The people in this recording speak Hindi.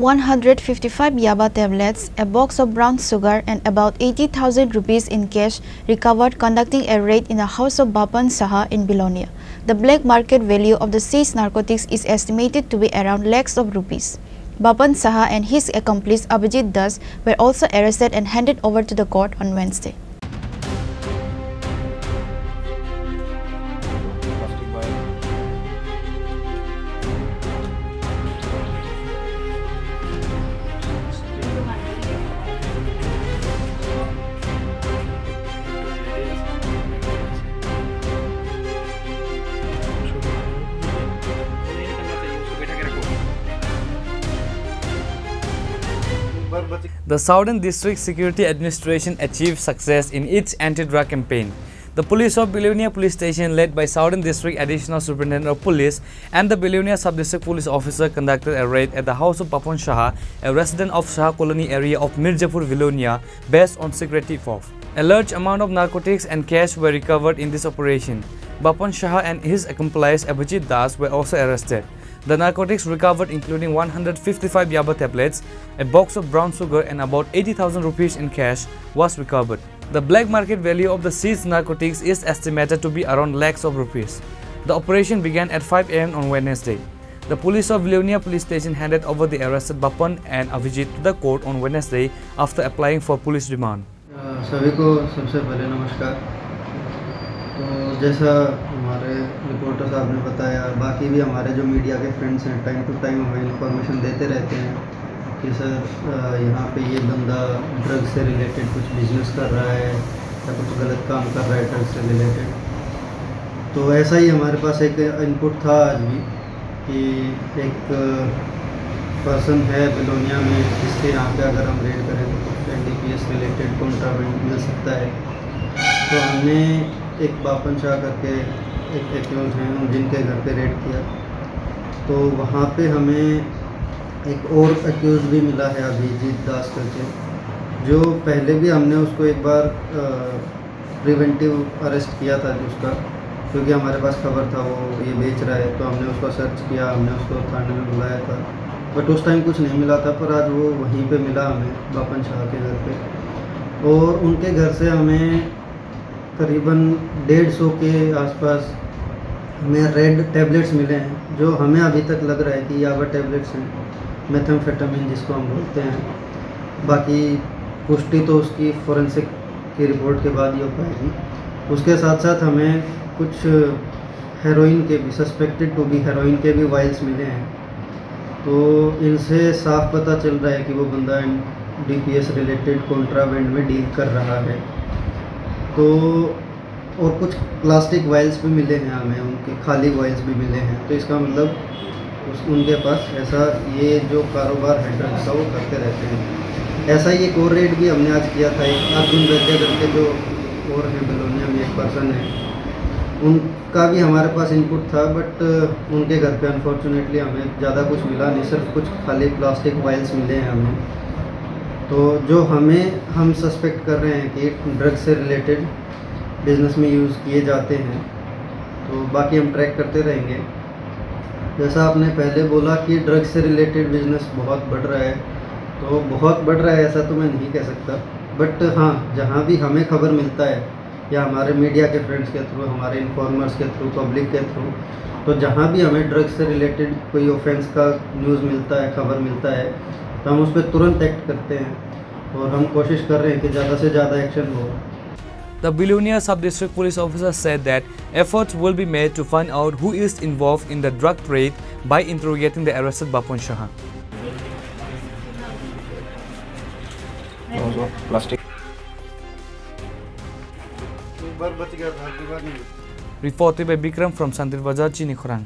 155 yaba tablets, a box of brown sugar and about 80,000 rupees in cash recovered conducting a raid in the house of Bapan Saha in Bilonia. The black market value of the seized narcotics is estimated to be around lakhs of rupees. Bapan Saha and his accomplice Abhijit Das were also arrested and handed over to the court on Wednesday. The Southern District Security Administration achieved success in its anti-drug campaign. The police of Bilonia Police Station, led by Southern District Additional Superintendent of Police and the Bilonia Sub-District Police Officer, conducted a raid at the house of Bapan Saha, a resident of Saha Colony area of Mirzapur, Bilonia, based on secretive oath. A large amount of narcotics and cash were recovered in this operation. Bapan Saha and his accomplice Abhijit Das were also arrested. The narcotics recovered, including 155 yaba tablets, a box of brown sugar and about 80,000 rupees in cash, was recovered. The black market value of the seized narcotics is estimated to be around lakhs of rupees. The operation began at 5 AM on Wednesday. The police of Bilonia Police Station handed over the arrested Bapan and Abhijit to the court on Wednesday after applying for police remand. सभी को सबसे पहले नमस्कार। तो जैसा हमारे रिपोर्टर साहब ने बताया, बाकी भी हमारे जो मीडिया के फ्रेंड्स हैं टाइम टू टाइम हमें इंफॉर्मेशन देते रहते हैं कि सर यहाँ पे ये बंदा ड्रग से रिलेटेड कुछ बिजनेस कर रहा है या कुछ गलत काम कर रहा है ड्रग से रिलेटेड। तो ऐसा ही हमारे पास एक इनपुट था आज भी कि एक पर्सन है बिलोनिया में जिसके यहाँ पे अगर हम रेड करें तो कुछ NDPS रिलेटेड कॉन्ट्राबैंड मिल सकता है। तो हमने एक बापन शाह करके एक एक्यूज हैं जिनके घर पे रेड किया, तो वहाँ पे हमें एक और एक्यूज भी मिला है अभिजीत दास करके, जो पहले भी हमने उसको एक बार प्रिवेंटिव अरेस्ट किया था उसका, क्योंकि हमारे पास खबर था वो ये बेच रहा है। तो हमने उसको सर्च किया, हमने उसको थाने में बुलाया था, बट उस टाइम कुछ नहीं मिला था। पर आज वो वहीं पे मिला हमें बापन शाह के घर पे, और उनके घर से हमें करीबन 150 के आसपास हमें रेड टैबलेट्स मिले हैं, जो हमें अभी तक लग रहा है कि याबा टैबलेट्स हैं, मेथाम्फेटामिन जिसको हम बोलते हैं। बाकी पुष्टि तो उसकी फोरेंसिक की रिपोर्ट के बाद ही हो पाएगी। उसके साथ साथ हमें कुछ हेरोइन के भी, सस्पेक्टेड टू बी हेरोइन के भी वाइल्स मिले हैं। तो इनसे साफ पता चल रहा है कि वो बंदा NDPS रिलेटेड कॉन्ट्राबैंड में डील कर रहा है। तो और कुछ प्लास्टिक वाइल्स भी मिले हैं हमें, उनके खाली वाइल्स भी मिले हैं। तो इसका मतलब उनके पास ऐसा ये जो कारोबार है ड्रग्स का वो करते रहते हैं। ऐसा ही एक और रेड भी हमने आज किया था, एक अर्जुन वैद्य करके जो और हैं बिलोनिया में एक पर्सन है, उनका भी हमारे पास इनपुट था, बट उनके घर पे अनफॉर्चुनेटली हमें ज़्यादा कुछ मिला नहीं, सिर्फ कुछ खाली प्लास्टिक वाइल्स मिले हैं हमें। तो जो हम सस्पेक्ट कर रहे हैं कि ड्रग्स से रिलेटेड बिज़नेस में यूज़ किए जाते हैं, तो बाकी हम ट्रैक करते रहेंगे। जैसा आपने पहले बोला कि ड्रग्स से रिलेटेड बिज़नेस बहुत बढ़ रहा है, तो बहुत बढ़ रहा है ऐसा तो मैं नहीं कह सकता, बट हाँ जहाँ भी हमें खबर मिलता है या हमारे मीडिया के फ्रेंड्स के थ्रू, हमारे इन्फॉर्मर्स के थ्रू, पब्लिक के थ्रू, तो जहाँ भी हमें ड्रग्स से रिलेटेड कोई ऑफेंस का न्यूज़ मिलता है, खबर मिलता है, तो हम उस पर तुरंत एक्ट करते हैं और हम कोशिश कर रहे हैं कि ज़्यादा से ज़्यादा एक्शन हो। The Bilonia Sub-District Police Officer said that efforts will be made to find out who is involved in the drug trade by interrogating the arrested Bapan Saha. Reported by Bikram from Santir Bazar, Chini Khurang.